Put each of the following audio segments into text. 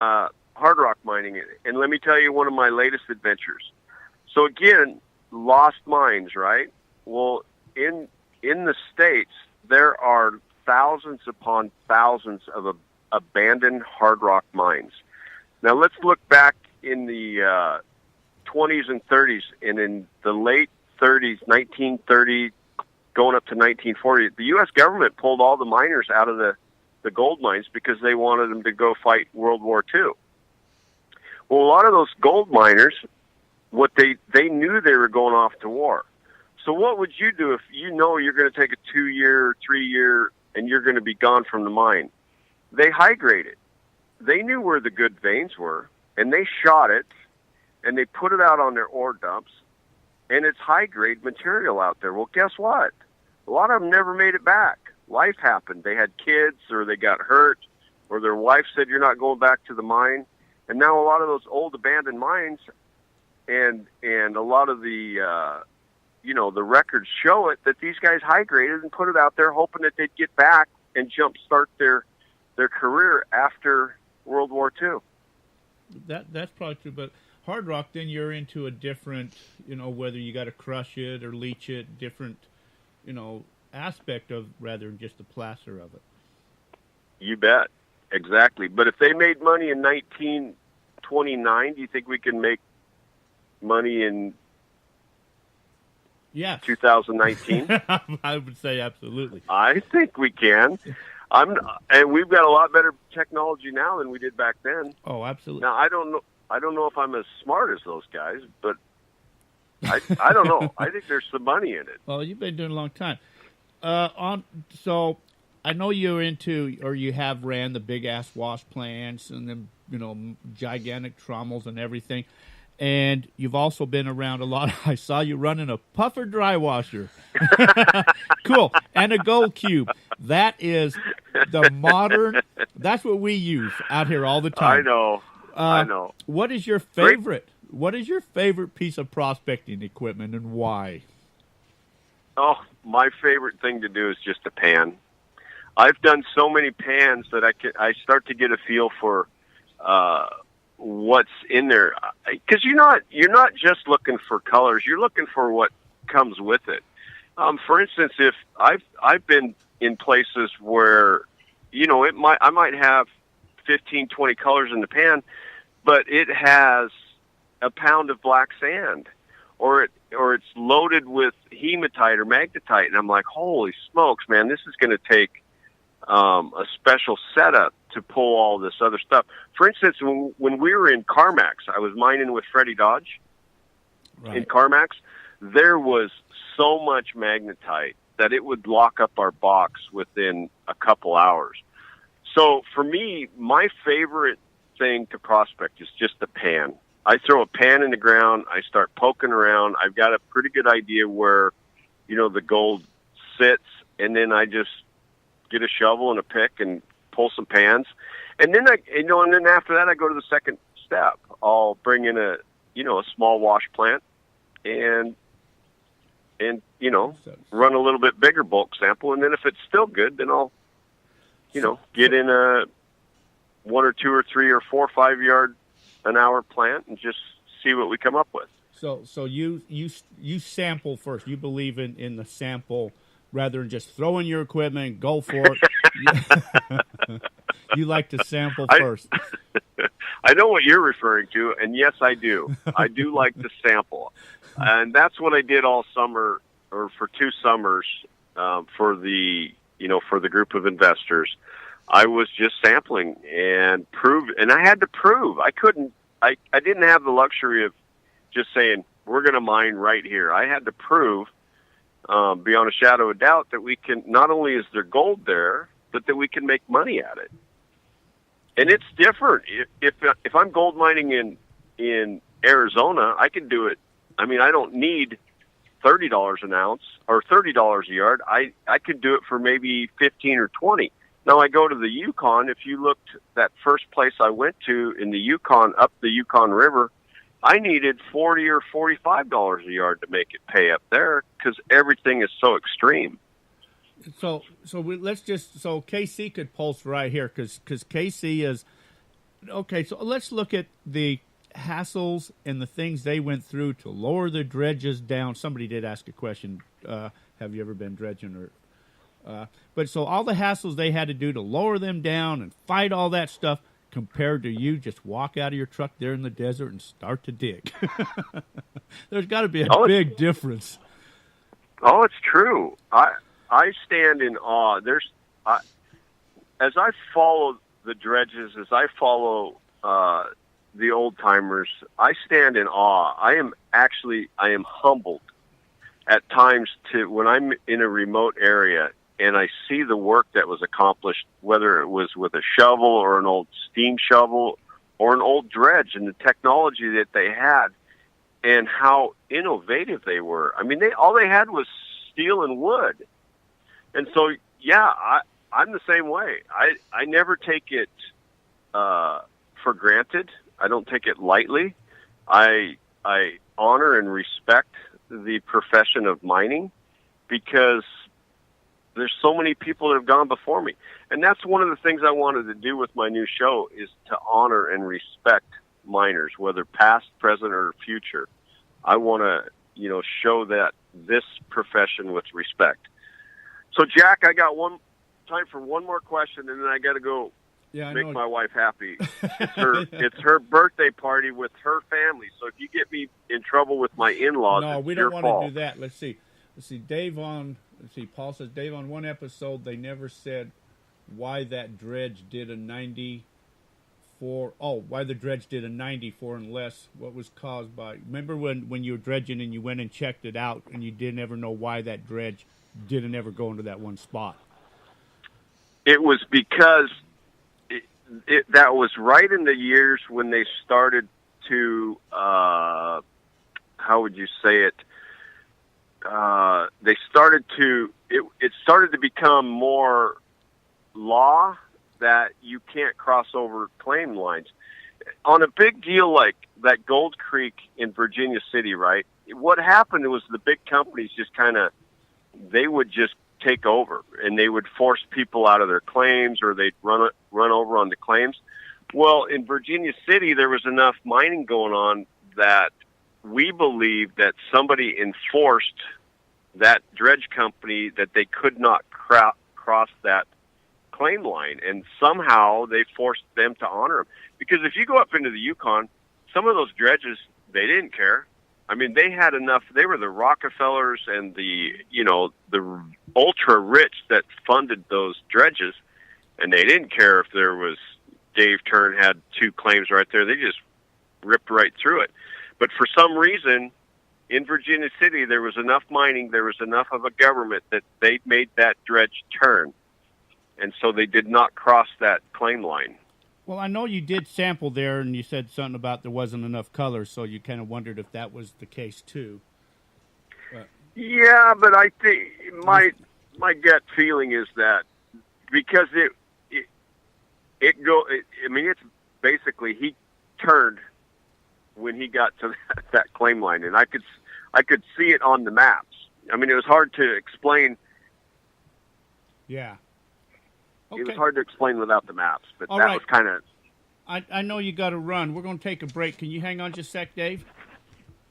hard rock mining. And let me tell you one of my latest adventures. So again, lost mines, right? Well, in the States, there are thousands upon thousands of abandoned hard rock mines. Now let's look back in the 20s and 30s, and in the late 30s, 1930, going up to 1940, the U.S. government pulled all the miners out of the gold mines because they wanted them to go fight World War II. Well, a lot of those gold miners, what they knew they were going off to war. So what would you do if you know you're going to take a 2-year, 3-year, and you're going to be gone from the mine? They high graded. They knew where the good veins were, and they shot it, and they put it out on their ore dumps, and it's high-grade material out there. Well, guess what? A lot of them never made it back. Life happened. They had kids, or they got hurt, or their wife said, you're not going back to the mine. And now a lot of those old abandoned mines and a lot of the, the records show it, that these guys high-graded and put it out there hoping that they'd get back and jumpstart their career after World War II. That's probably true, but hard rock, then you're into a different, whether you got to crush it or leach it, different, aspect of rather than just the placer of it. You bet. Exactly. But if they made money in 1929, do you think we can make money in 2019? I would say absolutely. I think we can. And we've got a lot better technology now than we did back then. Oh, absolutely. Now, I don't know if I'm as smart as those guys, but I don't know. I think there's some money in it. Well, you've been doing a long time. So I know you're into, or you have ran the big ass wash plants and then, gigantic trommels and everything. And you've also been around a lot. I saw you running a puffer dry washer. Cool. And a gold cube. That is the modern, that's what we use out here all the time. I know. What is your favorite? What is your favorite piece of prospecting equipment and why? Oh, my favorite thing to do is just a pan. I've done so many pans that I start to get a feel for what's in there, because you're not just looking for colors. You're looking for what comes with it. For instance, if I've been in places where I might have 15, 20 colors in the pan, but it has a pound of black sand, or it's loaded with hematite or magnetite, and I'm like, holy smokes, man, this is going to take a special setup to pull all this other stuff. For instance, when we were in Carmax, I was mining with Freddie Dodge. Right. In Carmax, there was so much magnetite that it would lock up our box within a couple hours. So for me, my favorite thing to prospect is just the pan. I throw a pan in the ground. I start poking around. I've got a pretty good idea where, the gold sits, and then I just get a shovel and a pick and pull some pans. And then and then after that, I go to the second step. I'll bring in a small wash plant and run a little bit bigger bulk sample. And then if it's still good, then I'll, get in a 1 or 2 or 3 or 4 or 5 yard an hour plant and just see what we come up with. So you sample first. You believe in the sample rather than just throwing your equipment and go for it. You like to sample first. I know what you're referring to, and yes, I do. I do like to sample. And that's what I did all summer, or for 2 summers, for the group of investors. I was just sampling and I had to prove. I didn't have the luxury of just saying, we're going to mine right here. I had to prove, beyond a shadow of doubt, that we can, not only is there gold there, but that we can make money at it. And it's different. If I'm gold mining in Arizona, I can do it. I mean, I don't need $30 an ounce or $30 a yard. I could do it for maybe 15 or 20. Now I go to the Yukon. If you looked, that first place I went to in the Yukon, up the Yukon River, I needed $40 or $45 a yard to make it pay up there because everything is so extreme. So KC could pulse right here because KC is okay, so let's look at the hassles and the things they went through to lower the dredges down. Somebody did ask a question, have you ever been dredging? But so all the hassles they had to do to lower them down and fight all that stuff compared to you just walk out of your truck there in the desert and start to dig. There's got to be a big difference. Oh, it's true. I stand in awe. As I follow the dredges, as I follow the old timers, I stand in awe. I am humbled at times when I'm in a remote area and I see the work that was accomplished, whether it was with a shovel or an old steam shovel or an old dredge, and the technology that they had and how innovative they were. I mean, all they had was steel and wood. And so, yeah, I'm the same way. I never take it for granted. I don't take it lightly. I honor and respect the profession of mining because there's so many people that have gone before me. And that's one of the things I wanted to do with my new show is to honor and respect miners, whether past, present, or future. I want to, show that this profession with respect. So, Jack, I got time for one more question, and then I got to go make my wife happy. It's her birthday party with her family. So if you get me in trouble with my in-laws, no, it's we your don't fault. want to do that. Let's see. Paul says, Dave, on one episode, they never said why that dredge did a 94. Oh, why the dredge did a 94 and less. What was caused by? Remember when you were dredging and you went and checked it out, and you didn't ever know why that dredge didn't ever go into that one spot. It was because that was right in the years when they started to, how would you say it? It started to become more law that you can't cross over claim lines. On a big deal like that Gold Creek in Virginia City, right? What happened was the big companies just they would just take over and they would force people out of their claims or they'd run over on the claims. Well, in Virginia City, there was enough mining going on that we believe that somebody enforced that dredge company that they could not cross that claim line, and somehow they forced them to honor them. Because if you go up into the Yukon, some of those dredges, they didn't care. I mean, they had enough. They were the Rockefellers and the ultra rich that funded those dredges, and they didn't care if there was Dave Turin had 2 claims right there. They just ripped right through it. But for some reason, in Virginia City, there was enough mining, there was enough of a government that they made that dredge turn. And so they did not cross that claim line. Well, I know you did sample there, and you said something about there wasn't enough color, so you kind of wondered if that was the case too. Yeah, but I think my gut feeling is that because it's basically he turned when he got to that claim line, and I could see it on the maps. I mean, it was hard to explain. Yeah. Okay. It was hard to explain without the maps, but All that right. was kind of... I know you got to run. We're going to take a break. Can you hang on just a sec, Dave?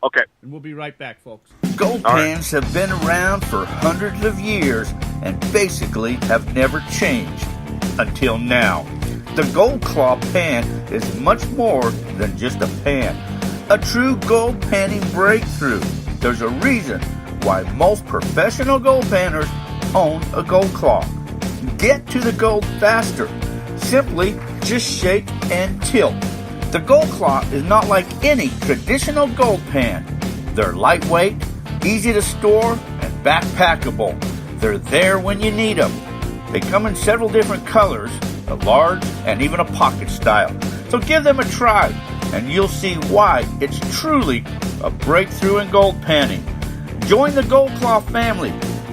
Okay. And we'll be right back, folks. Gold pans have been around for hundreds of years and basically have never changed until now. The Gold Claw pan is much more than just a pan. A true gold panning breakthrough. There's a reason why most professional gold panners own a Gold Claw. Get to the gold faster. Simply just shake and tilt. The Gold Claw is not like any traditional gold pan. They're lightweight, easy to store, and backpackable. They're there when you need them. They come in several different colors, a large and even a pocket style. So give them a try, and you'll see why it's truly a breakthrough in gold panning. Join the Gold Claw family.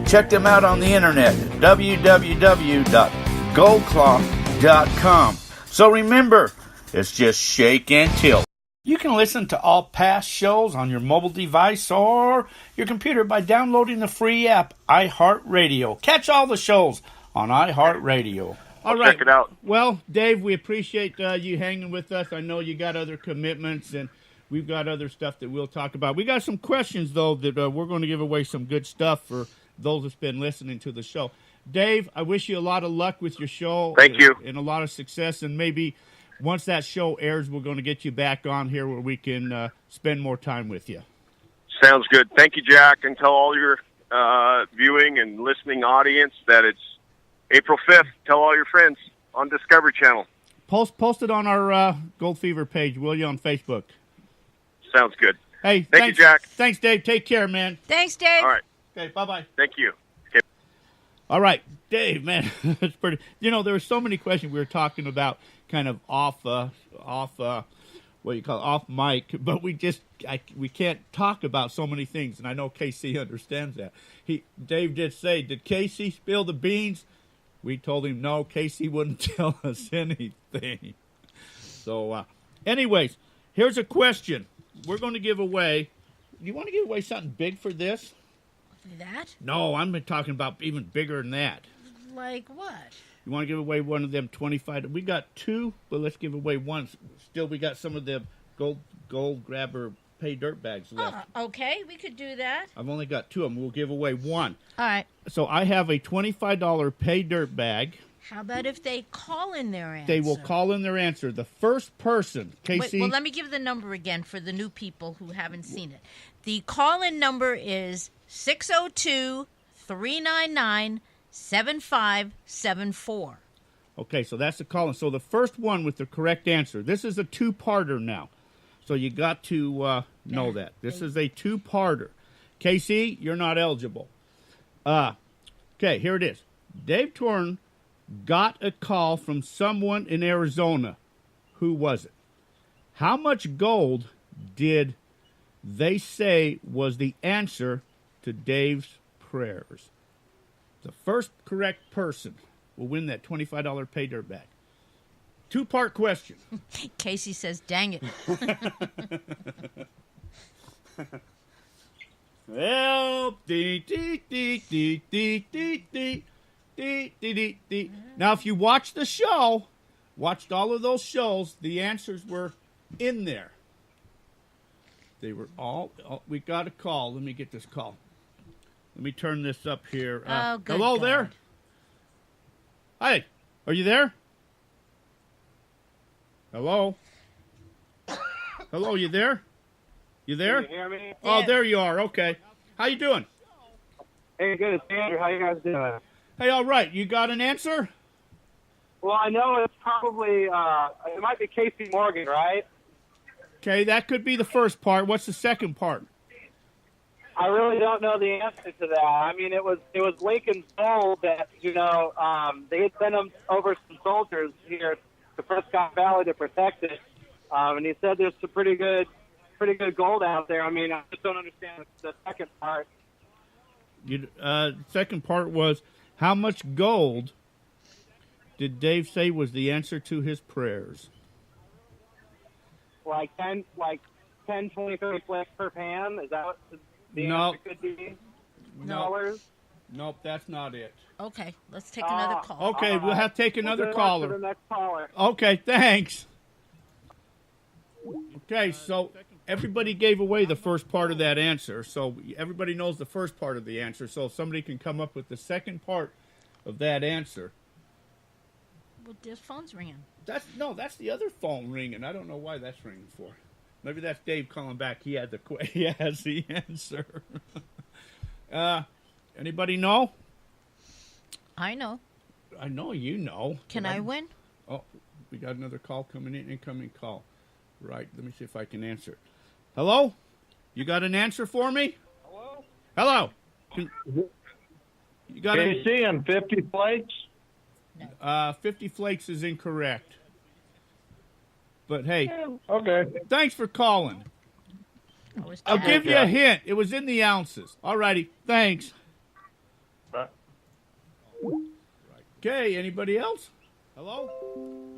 Check them out on the internet at www.goldclaw.com. So remember, it's just shake and tilt. You can listen to all past shows on your mobile device or your computer by downloading the free app iHeartRadio. Catch all the shows on iHeartRadio. I'll check it out. Well, Dave, we appreciate you hanging with us. I know you got other commitments, and we've got other stuff that we'll talk about. We got some questions, though, that we're going to give away some good stuff for those that's been listening to the show. Dave, I wish you a lot of luck with your show. Thank you. And a lot of success, and maybe once that show airs, we're going to get you back on here where we can spend more time with you. Sounds good. Thank you, Jack, and tell all your viewing and listening audience that it's April 5th. Tell all your friends on Discovery Channel. Post it on our Gold Fever page, will you, on Facebook? Sounds good. Hey, thank you, Jack. Thanks, Dave. Take care, man. Thanks, Dave. All right. Okay, bye-bye. Thank you. Okay. All right, Dave, man, it's pretty. You know, there were so many questions we were talking about, kind of off mic, but we can't talk about so many things, and I know KC understands that. Dave did say, did KC spill the beans? We told him no, KC wouldn't tell us anything. So, anyways, here's a question. We're going to give away. Do you want to give away something big for this? That? No, I'm talking about even bigger than that. Like what? You want to give away one of them 25? We got two, but let's give away one. Still, we got some of them gold grabber pay dirt bags left. Okay, we could do that. I've only got two of them. We'll give away one. All right. So I have a $25 pay dirt bag. How about if they call in their answer? They will call in their answer. The first person, Casey. Wait, well, let me give the number again for the new people who haven't seen it. The call-in number is 602-399-7574. Okay, so that's the call-in. So the first one with the correct answer. This is a two-parter now. So you got to know that. This is a two-parter. Casey, you're not eligible. Okay, here it is. Dave Turin got a call from someone in Arizona. Who was it? How much gold did they say was the answer to Dave's prayers? The first correct person will win that $25 pay dirt bag. Two-part question. Casey says, dang it. Well, Now, if you watch the show, watched all of those shows, the answers were in there. They were all we got a call. Let me get this call. Let me turn this up here. Hello God. there. Hi, are you there? Hello? Hello, you there? You there? Can you hear me? Oh, there you are. Okay. How you doing? Hey, good. It's Andrew. How you guys doing? Hey, all right. You got an answer? Well, I know it's probably, it might be Casey Morgan, right? Okay, that could be the first part. What's the second part? I really don't know the answer to that. I mean, it was Lincoln's goal that, they had sent him over some soldiers here to Prescott Valley to protect it. And he said there's some pretty good gold out there. I mean, I just don't understand the second part. Second part was, how much gold did Dave say was the answer to his prayers? Like 10, 20, 30 flicks per pan? Is that what the answer could be? Dollars? Nope, that's not it. Okay, let's take another call. Okay, we'll have to take another caller. The next caller. Okay, thanks. Okay, so everybody gave away the first part of that answer, so everybody knows the first part of the answer, so if somebody can come up with the second part of that answer. Well, this phone's ringing. That's the other phone ringing. I don't know why that's ringing for. Maybe that's Dave calling back. He has the answer. Anybody know? I know. I know you know. Can I win? Oh, we got another call coming in. Incoming call. Right. Let me see if I can answer it. Hello? You got an answer for me? Hello? You got KC and 50 flakes? 50 flakes is incorrect. But hey, Okay. thanks for calling. I'll give you a hint. It was in the ounces. All righty. Thanks. Bye. Okay, anybody else? Hello?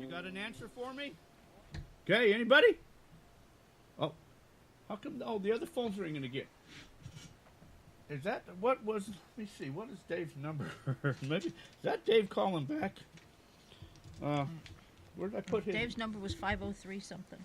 You got an answer for me? Okay, anybody? Oh, how come? Oh, the other phone's ringing again. Is that what was? Let me see. What is Dave's number? Maybe is that Dave calling back? Where did I put his? Dave's number was 503 something.